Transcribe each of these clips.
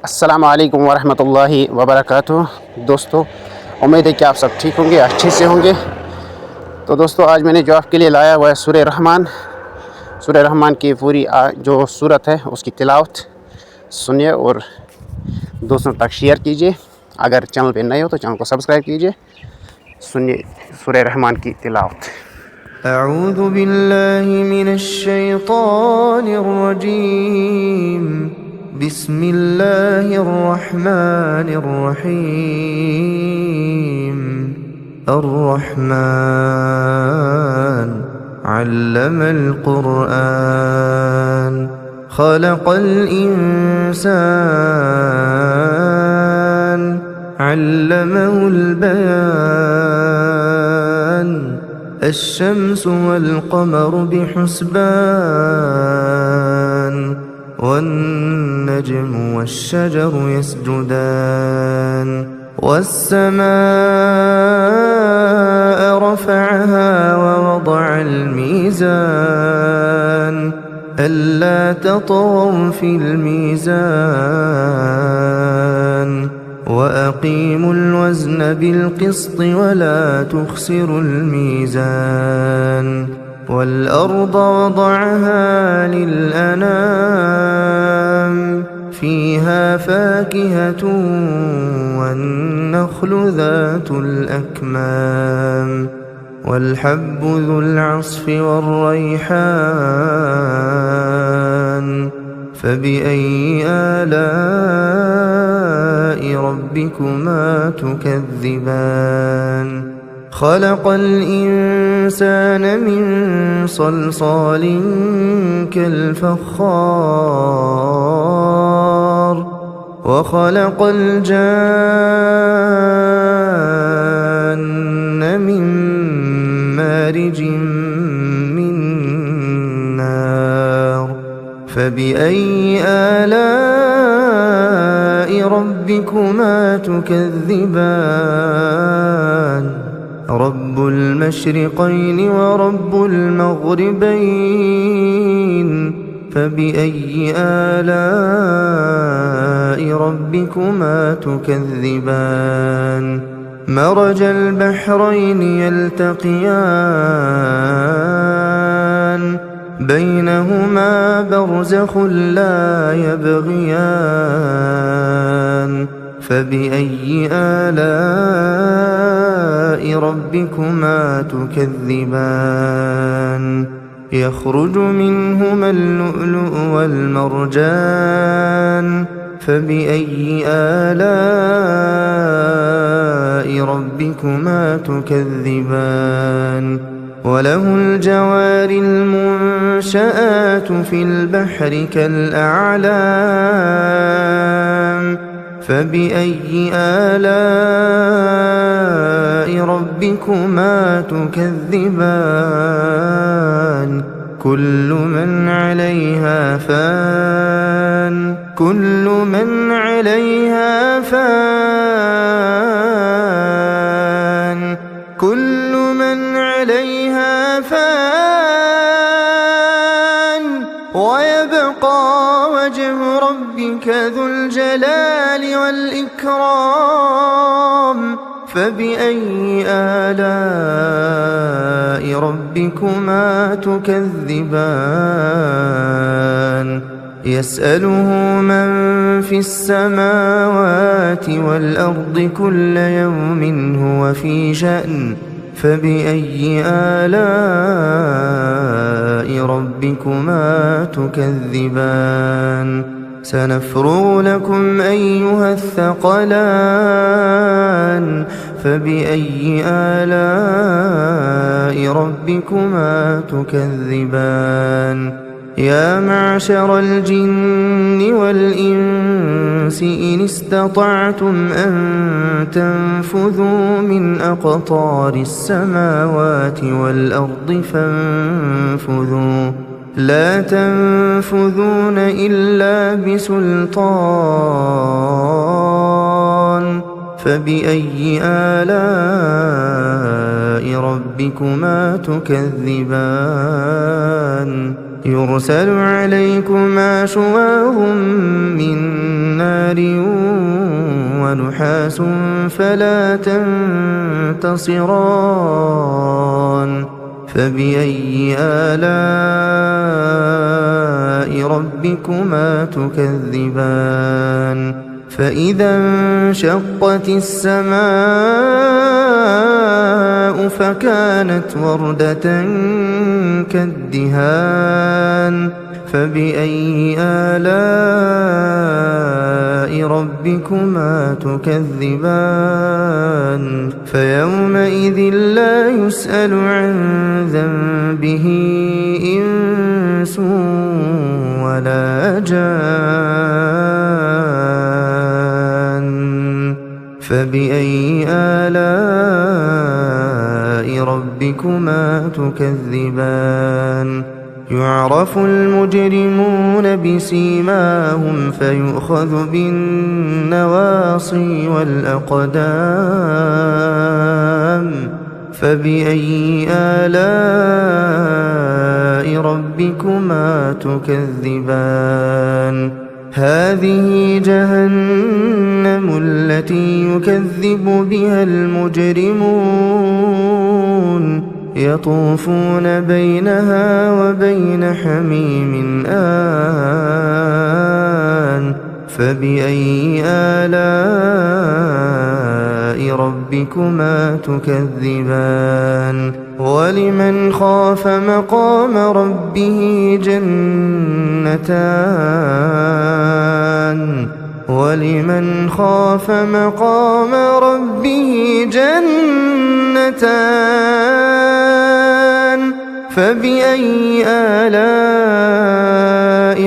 अस्सलाम वालेकुम वरहमतुल्लाहि वबरकातुह। दोस्तों, उम्मीद है कि आप सब ठीक होंगे, अच्छे से होंगे। तो दोस्तों, आज मैंने जो आपके लिए लाया हुआ है सूरह रहमान की पूरी जो सूरत है उसकी तिलावत सुनिए और दोस्तों तक शेयर कीजिए। अगर चैनल पे नए हो तो चैनल को सब्सक्राइब कीजिए। सुनिए सूरह रहमान की तिलावत। अऊज़ु बिल्लाहि मिनश शैतानिर रजीम। बिस्मिल्लाहिर रहमानिर रहीम। अर्रहमान अल्लमल क़ुरआन खलक़ल इंसान अल्लमहुल बयान। الشمس والقمر بحسبان والنجم والشجر يسجدان والسماء رفعها ووضع الميزان ألا تطغوا في الميزان وأقيموا الوزن بالقسط ولا تخسروا الميزان والأرض وضعها للأنام فيها فاكهة والنخل ذات الأكمام والحب ذو العصف والريحان فبأي آلاء ربكما تكذبان خلق الإنسان من صلصال كالفخار وخلق الجان من مارج من نار فبأي آلاء ربكما تكذبان رب المشرقين ورب المغربين فبأي آلاء ربكما تكذبان مرج البحرين يلتقيان بينهما برزخ لا يبغيان فبأي آلاء ربكما تكذبان يخرج منهما اللؤلؤ والمرجان فبأي آلاء ربكما تكذبان وله الجوار المنشآت في البحر كالأعلام فبأي آلاء ربكما تكذبان كل من عليها فان كل من عليها فان كل من عليها فان ويبقى وجه ربك ذو الجلال والإكرام فبأي آلاء ربكما تكذبان يسأله من في السماوات والأرض كل يوم هو في شأن فبأي آلاء ربكما تكذبان سنفرغ لكم أيها الثقلان فبأي آلاء ربكما تكذبان يا معشر الجن والإنس إن استطعتم أن تنفذوا من أقطار السماوات والأرض فانفذوا لا تنفذون إلا بسلطان فبأي آلاء ربكما تكذبان يرسل عليكما شواظ من نار نار ونحاس فلا تنتصران فبأي آلاء ربكما تكذبان فإذا انشقت السماء فكانت وردة كالدهان فبأي آلاء ربكما تكذبان فيومئذ لا يسأل عن ذنبه إنس ولا جان فبأي آلاء ربكما تكذبان يعرف المجرمون بسيماهم فيؤخذ بالنواصي والأقدام فبأي آلاء ربكما تكذبان هذه جهنم التي يكذب بها المجرمون يطوفون بينها وبين حميم آن فبأي آلاء ربكما تكذبان ولمن خاف مقام ربه جنتان ولمن خاف مقام ربه جنتان فبأي آلاء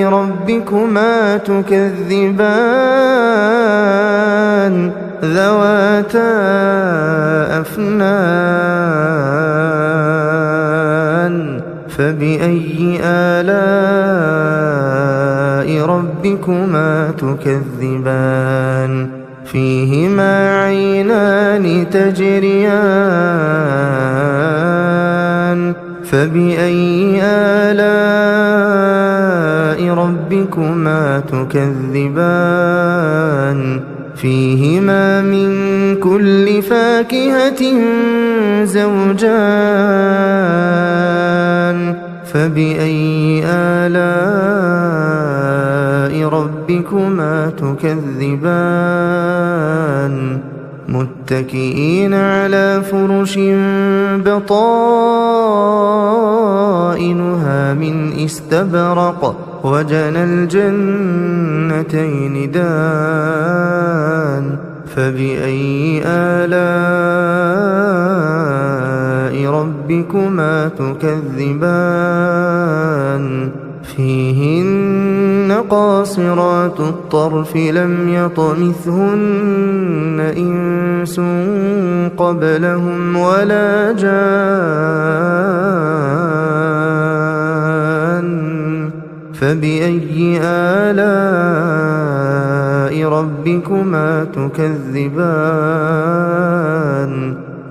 ربكما تكذبان ذواتا أفنان فبأي آلاء ربكما تكذبان فيهما عينان تجريان فبأي آلاء ربكما تكذبان فيهما من كل فاكهة زوجان فبأي آلاء ربكما تكذبان متكئين على فرش بطائنها من استبرق وجنى الجنتين دان فبأي آلاء ربكما تكذبان فيهن قاصرات الطرف لم يطمثهن إنس قبلهم ولا جان فبأي آلاء ربكما تكذبان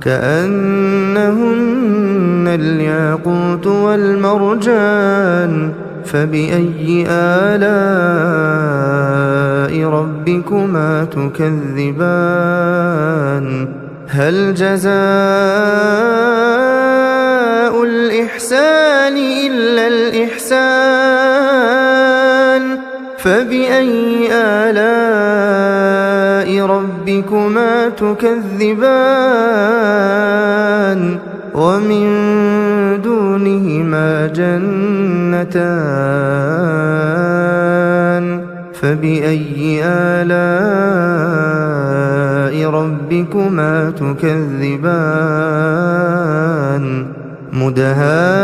كأنهن الياقوت والمرجان فبأي آلاء ربكما تكذبان هل جزاء الإحسان إلا الإحسان فبأي آلاء ربكما تكذبان ومن دونهما جنتان فبأي آلاء ربكما تكذبان مدهامتان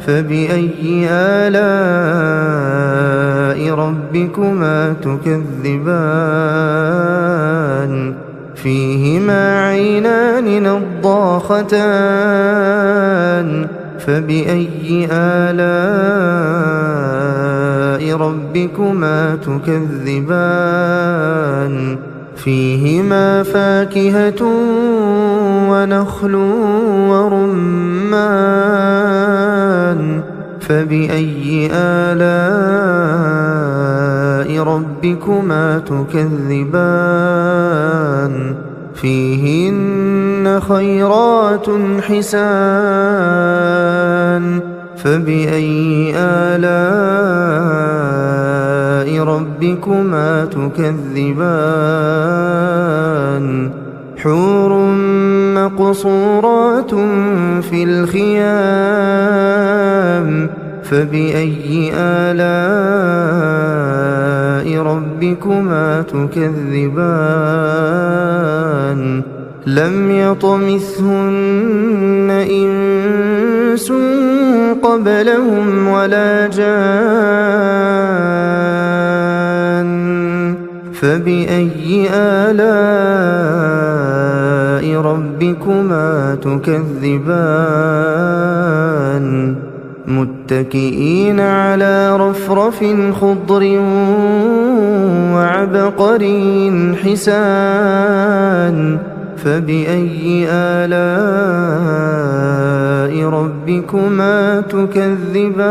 فبأي آلاء ربكما تكذبان فيهما عينان نضاختان فبأي آلاء ربكما تكذبان فيهما فاكهة ونخل ورمان فبأي آلاء ربكما تكذبان فيهن خيرات حسان فبأي آلاء ربكما تكذبان حور مقصورات في الخيام فبأي آلاء ربكما تكذبان لم يطمثهن إنس قبلهم ولا جان فبأي آلاء ربكما تكذبان متكئين على رفرف خضر وعبقري حسان فبأي آلاء ربكما تكذبان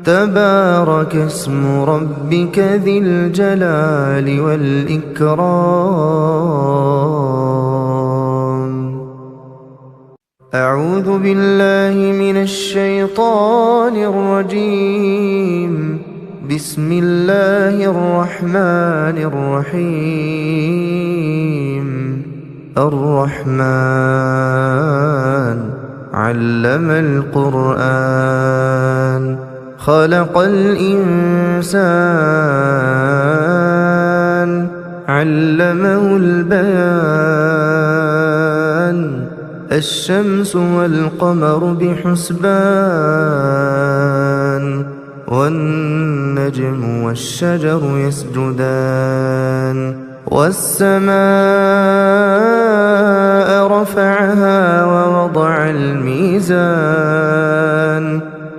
تبارك اسم ربك ذي الجلال والإكرام أعوذ بالله من الشيطان الرجيم بسم الله الرحمن الرحيم الرحمن علم القرآن خلق الإنسان علمه البيان الشمس والقمر بحسبان والنجم والشجر يسجدان والسماء رفعها ووضع الميزان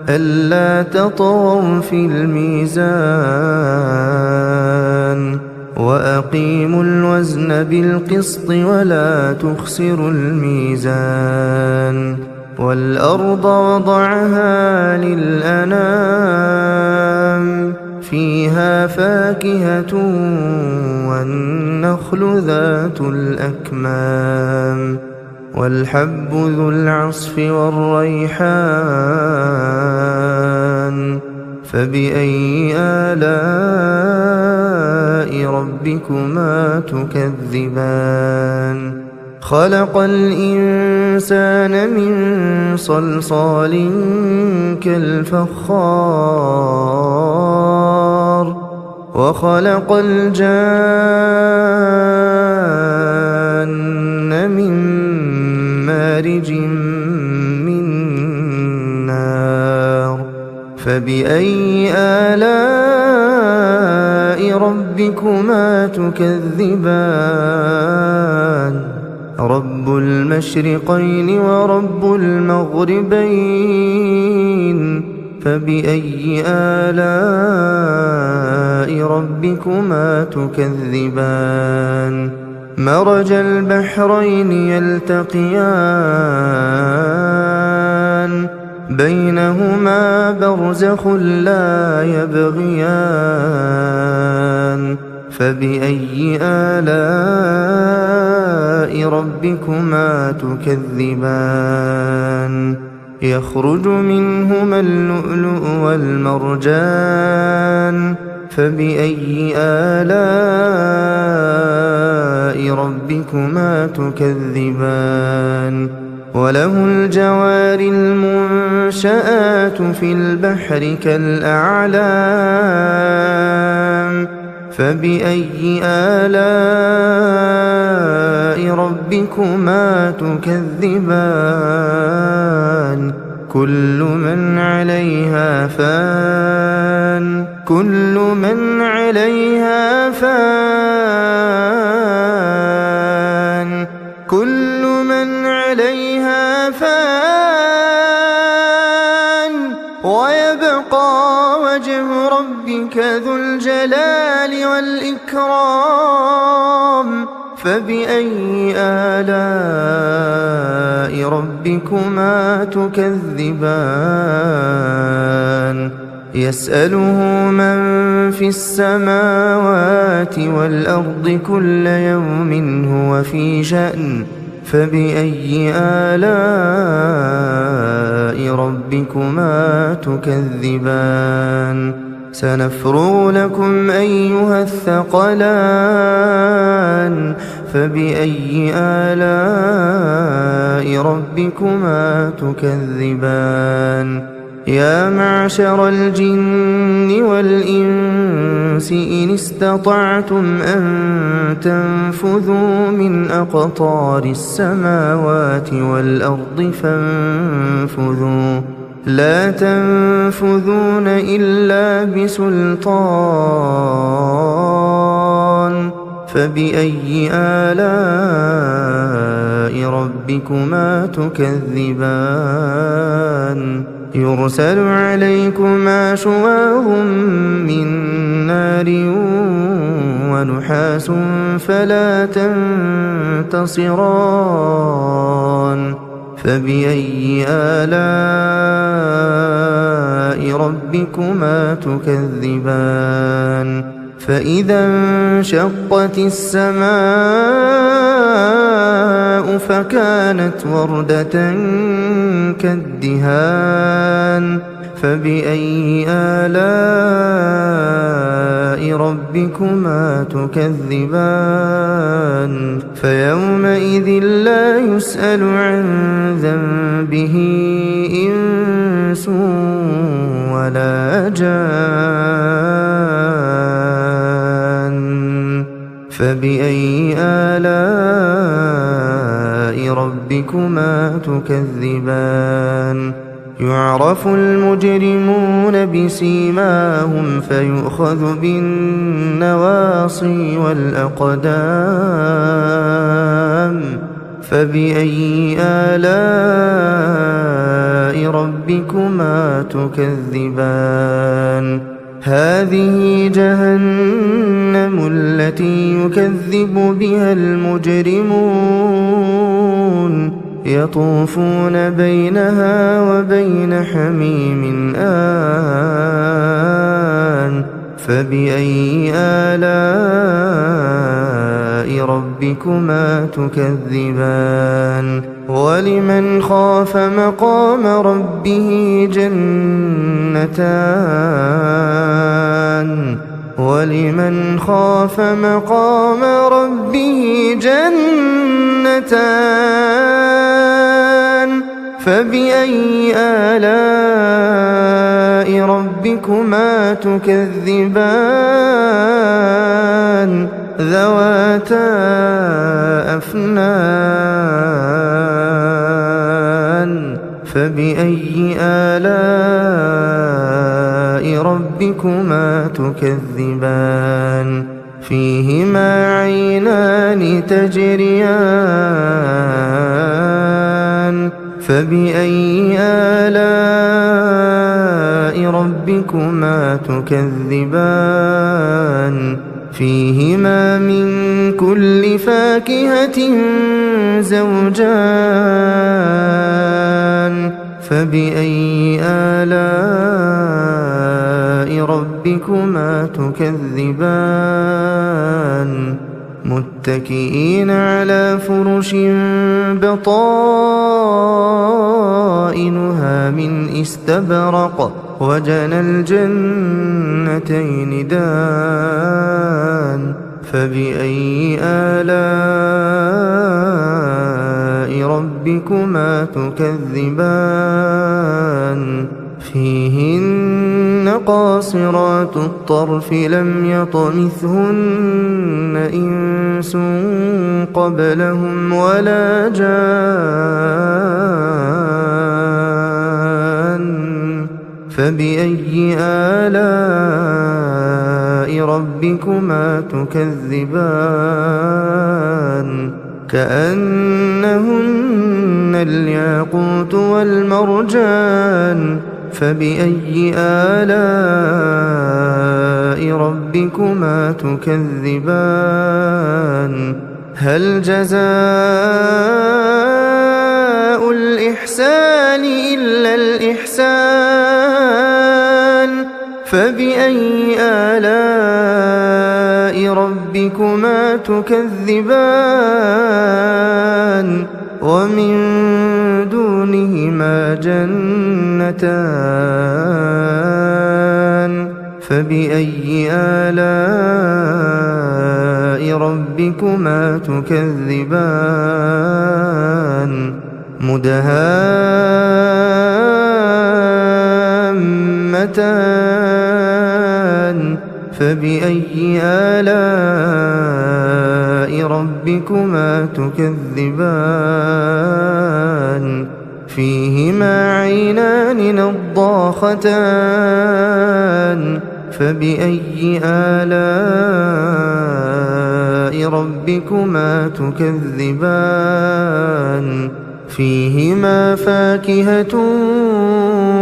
ألا تطغوا في الميزان وأقيموا الوزن بالقسط ولا تخسروا الميزان والأرض وضعها للأنام فيها فاكهة والنخل ذات الأكمام والحب ذو العصف والريحان فبأي آلاء ربكما تكذبان خلق الإنسان من صلصال كالفخار وخلق الجان من مارج من نار فبأي آلاء ربكما تكذبان رب المشرقين ورب المغربين فبأي آلاء ربكما تكذبان مرج البحرين يلتقيان بينهما برزخ لا يبغيان فبأي آلاء ربكما تكذبان يخرج منهما اللؤلؤ والمرجان فبأي آلاء ربكما تكذبان وله الجوار المنشآت في البحر كالأعلام فبأي آلاء ربكما تكذبان كل من عليها فان كل من عليها فان كل من عليها فان ويبقى وجه ربك ذو الجلال والإكرام فبأي آلاء ربكما تكذبان يسأله من في السماوات والأرض كل يوم هو في شأن فبأي آلاء ربكما تكذبان سنفرغ لكم أيها الثقلان فبأي آلاء ربكما تكذبان يا معشر الجن والإنس إن استطعتم أن تنفذوا من أقطار السماوات والأرض فانفذوا لا تنفذون إلا بسلطان فبأي آلاء ربكما تكذبان يرسل عليكما شواظ من نار ونحاس فلا تنتصران فبأي آلاء ربكما تكذبان فإذا انشقت السماء فكانت وردة كالدهان فبأي آلاء ربكما تكذبان فيومئذ لا يسأل عن ذنبه إنس ولا جان فبأي آلاء ربكما تكذبان يعرف المجرمون بسيماهم فيؤخذ بالنواصي والأقدام فبأي آلاء ربكما تكذبان هذه جهنم التي يكذب بها المجرمون يطوفون بينها وبين حميم آن فبأي آلاء ربكما تكذبان ولمن خاف مقام ربه جنتان ولمن خاف مقام ربه جنتان فبأي آلاء ربكما تكذبان ذواتا أفنان فبأي آلاء ربكما تكذبان فيهما عينان تجريان فبأي آلاء ربكما تكذبان فيهما من كل فاكهة زوجان فبأي آلاء ربكما تكذبان متكئين على فرش بطائنها من استبرق وجنى الجنتين دان فبأي آلاء ربكما تكذبان فيهن قاصرات الطرف لم يطمثهن إنس قبلهم ولا جان فبأي آلاء ربكما تكذبان كأنهن الياقوت والمرجان فبأي آلاء ربكما تكذبان هل جزاء الإحسان إلا الإحسان فبأي آلاء ربكما تكذبان ومن دونهما جنتان فبأي آلاء ربكما تكذبان مدهامتان فبأي آلاء ربكما تكذبان فيهما عينان نضاختان فبأي آلاء ربكما تكذبان فيهما فاكهة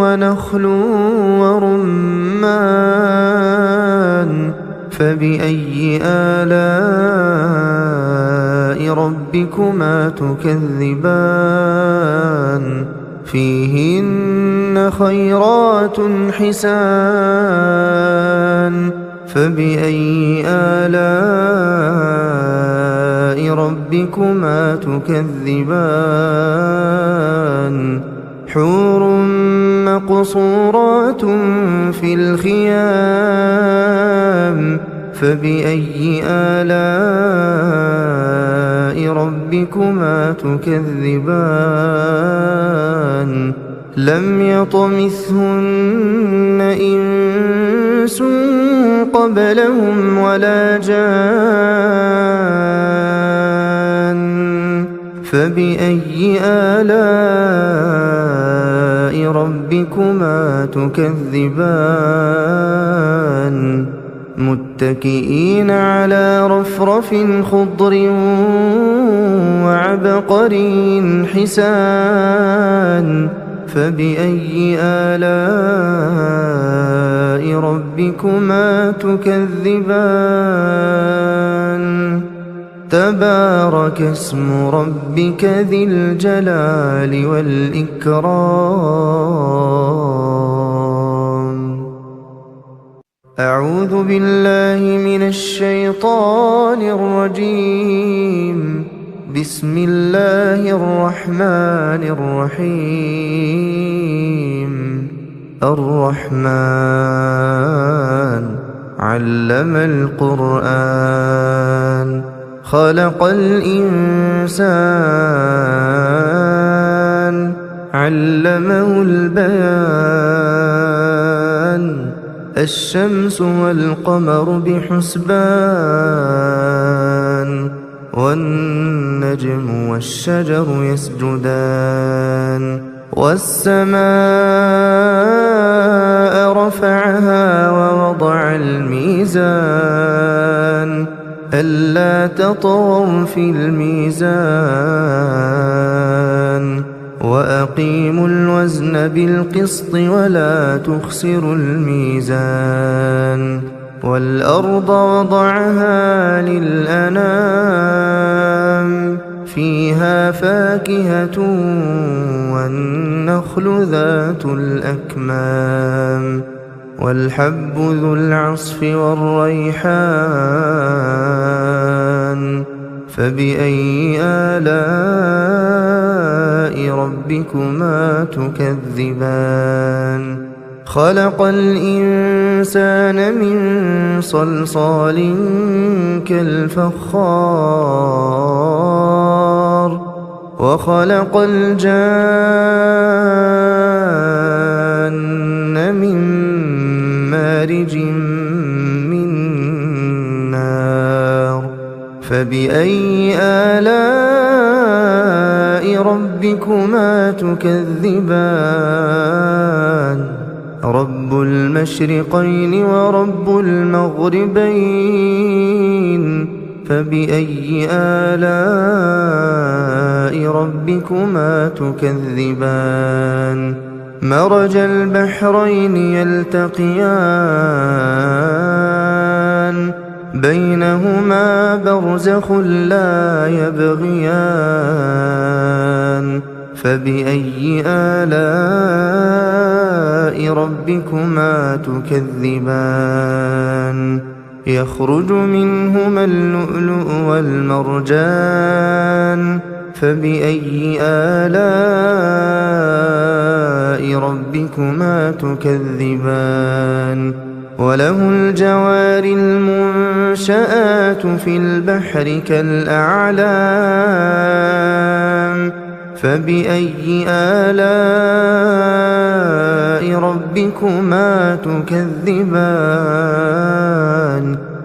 ونخل ورمان فبأي آلاء ربكما تكذبان فيهن خيرات حسان فبأي آلاء ربكما تكذبان حور مقصورات في الخيام فبأي آلاء ربكما تكذبان لم يطمثهن إنس قبلهم ولا جان فبأي آلاء ربكما تكذبان متكئين على رفرف خضر وعبقري حسان فبأي آلاء ربكما تكذبان تبارك اسم ربك ذي الجلال والإكرام أعوذ بالله من الشيطان الرجيم بسم الله الرحمن الرحيم الرحمن علم القرآن خلق الإنسان علمه البيان الشمس والقمر بحسبان والنجم والشجر يسجدان والسماء رفعها ووضع الميزان ألا تطغوا في الميزان وأقيموا الوزن بالقسط ولا تخسروا الميزان والأرض وضعها للأنام فيها فاكهة والنخل ذات الأكمام والحب ذو العصف والريحان فبأي آلاء ربكما تكذبان خلق الإنسان من صلصال كالفخار وخلق الجان من مارج من نار فبأي آلاء ربكما تكذبان رب المشرقين ورب المغربين فبأي آلاء ربكما تكذبان مرج البحرين يلتقيان بينهما برزخ لا يبغيان فبأي آلاء ربكما تكذبان يخرج منهما اللؤلؤ والمرجان فبأي آلاء ربكما تكذبان وله الجوار المنشآت في البحر كالأعلام فبأي آلاء ربكما تكذبان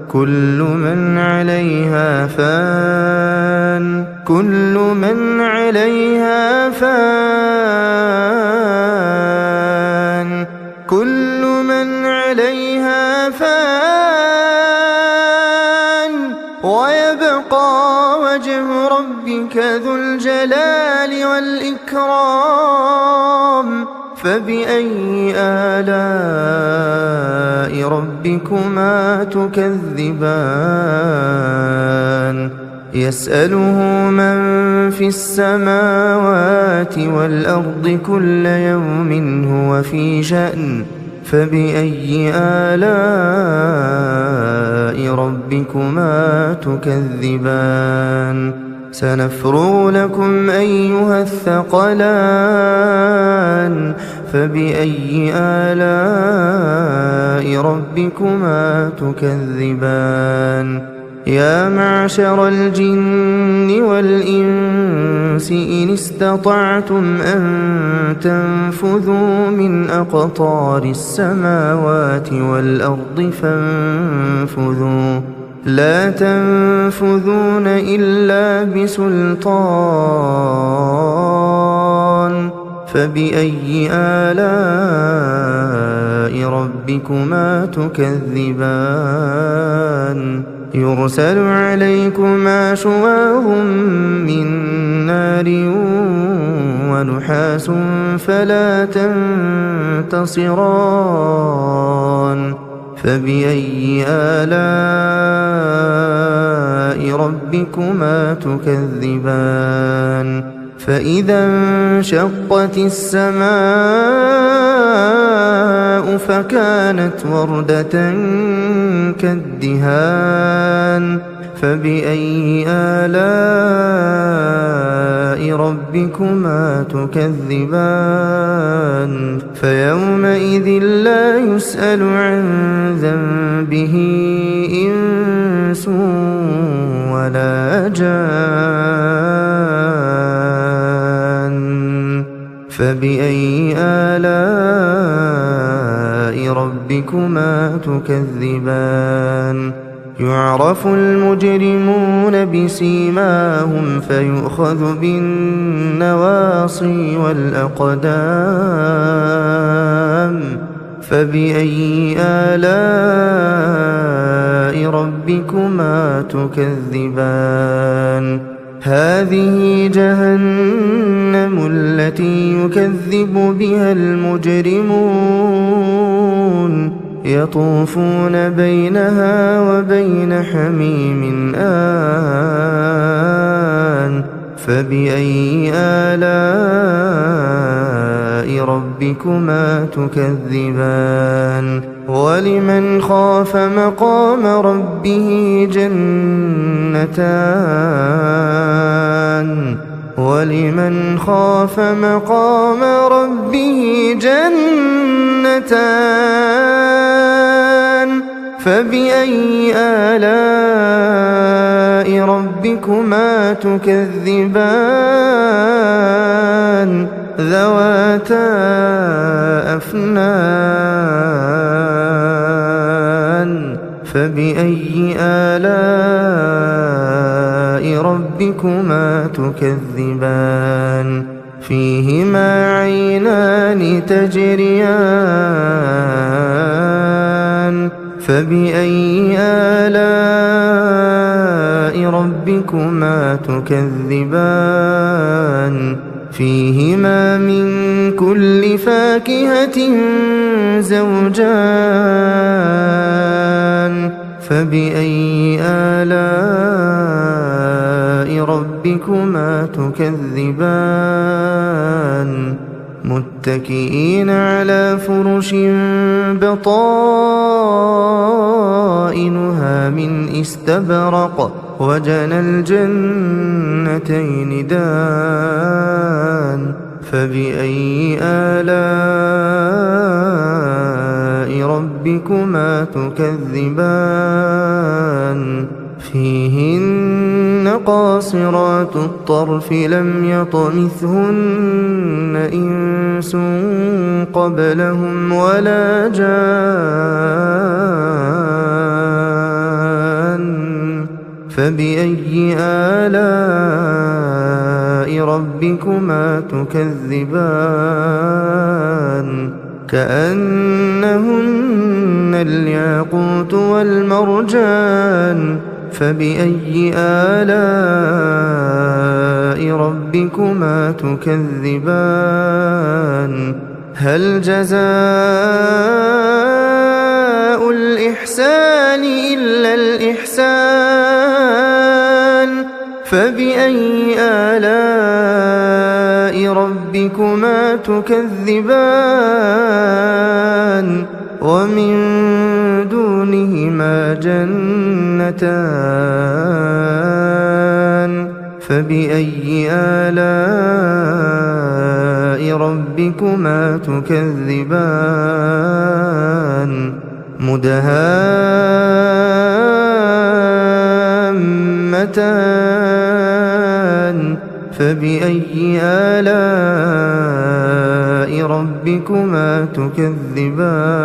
كل من عليها فان كل من عليها فان كل من عليها فان ويبقى وجه ربك ذو الجلال والإكرام فبأي آلاء ربكما تكذبان يسأله من في السماوات والأرض كل يوم هو في شأن فبأي آلاء ربكما تكذبان سنفرغ لكم أيها الثقلان فبأي آلاء ربكما تكذبان يا معشر الجن والإنس إن استطعتم أن تنفذوا من أقطار السماوات والأرض فانفذوا لا تنفذون إلا بسلطان فبأي آلاء ربكما تكذبان يرسل عليكما شواظ من نار ونحاس فلا تنتصران فبأي آلاء ربكما تكذبان فإذا انشقت السماء فكانت وردة كالدهان فبأي آلاء ربكما تكذبان فيومئذ لا يسأل عن ذنبه إنس ولا جان فبأي آلاء ربكما تكذبان يعرف المجرمون بسيماهم فيؤخذ بالنواصي والأقدام فبأي آلاء ربكما تكذبان هذه جهنم التي يكذب بها المجرمون يطوفون بينها وبين حميم آن فبأي آلاء ربكما تكذبان ولمن خاف مقام ربه جنتان ولمن خاف مقام ربه جنتان فبأي آلاء ربكما تكذبان ذواتا أفنان فبأي آلاء ربكما تكذبان فيهما عينان تجريان فبأي آلاء ربكما تكذبان فيهما من كل فاكهة زوجان فبأي آلاء ربكما تكذبان متكئين على فرش بطائنها من استبرق وجنى الجنتين دان فبأي آلاء ربكما تكذبان فيهن قاصرات الطرف لم يطمثهن إنس قبلهم ولا جان فبأي آلاء ربكما تكذبان كأنهن الياقوت والمرجان فبأي آلاء ربكما تكذبان هل جزاء الإحسان إلا الإحسان فبأي آلاء ربكما تكذبان ومن دونهما جنتان فبأي آلاء ربكما تكذبان مدهامتان فبأي آلاء ربكما تكذبان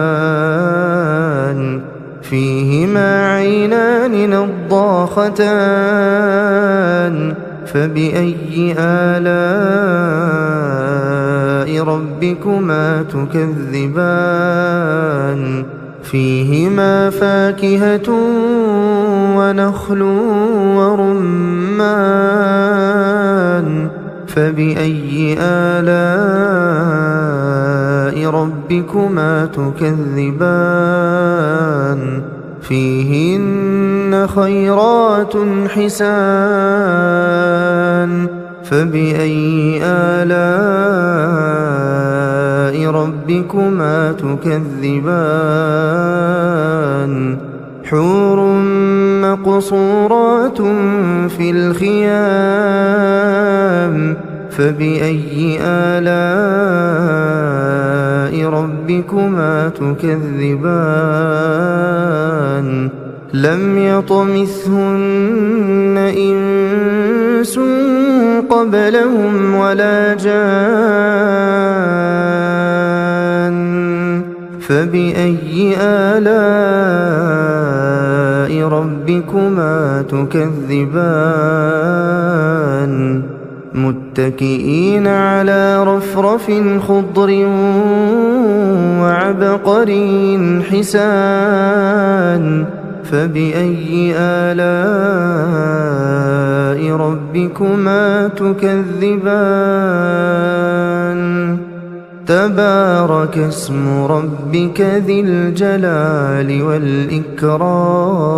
فيهما عينان نضاختان فبأي آلاء ربكما تكذبان فيهما فاكهة ونخل ورمان فبأي آلاء ربكما تكذبان فيهن خيرات حسان فبأي آلاء ربكما تكذبان حور مقصورات في الخيام فبأي آلاء ربكما تكذبان لم يطمثهن إنس قبلهم ولا جان فبأي آلاء ربكما تكذبان متكئين على رفرف خضر وعبقري حسان فبأي آلاء ربكما تكذبان تبارك اسم ربك ذي الجلال والإكرام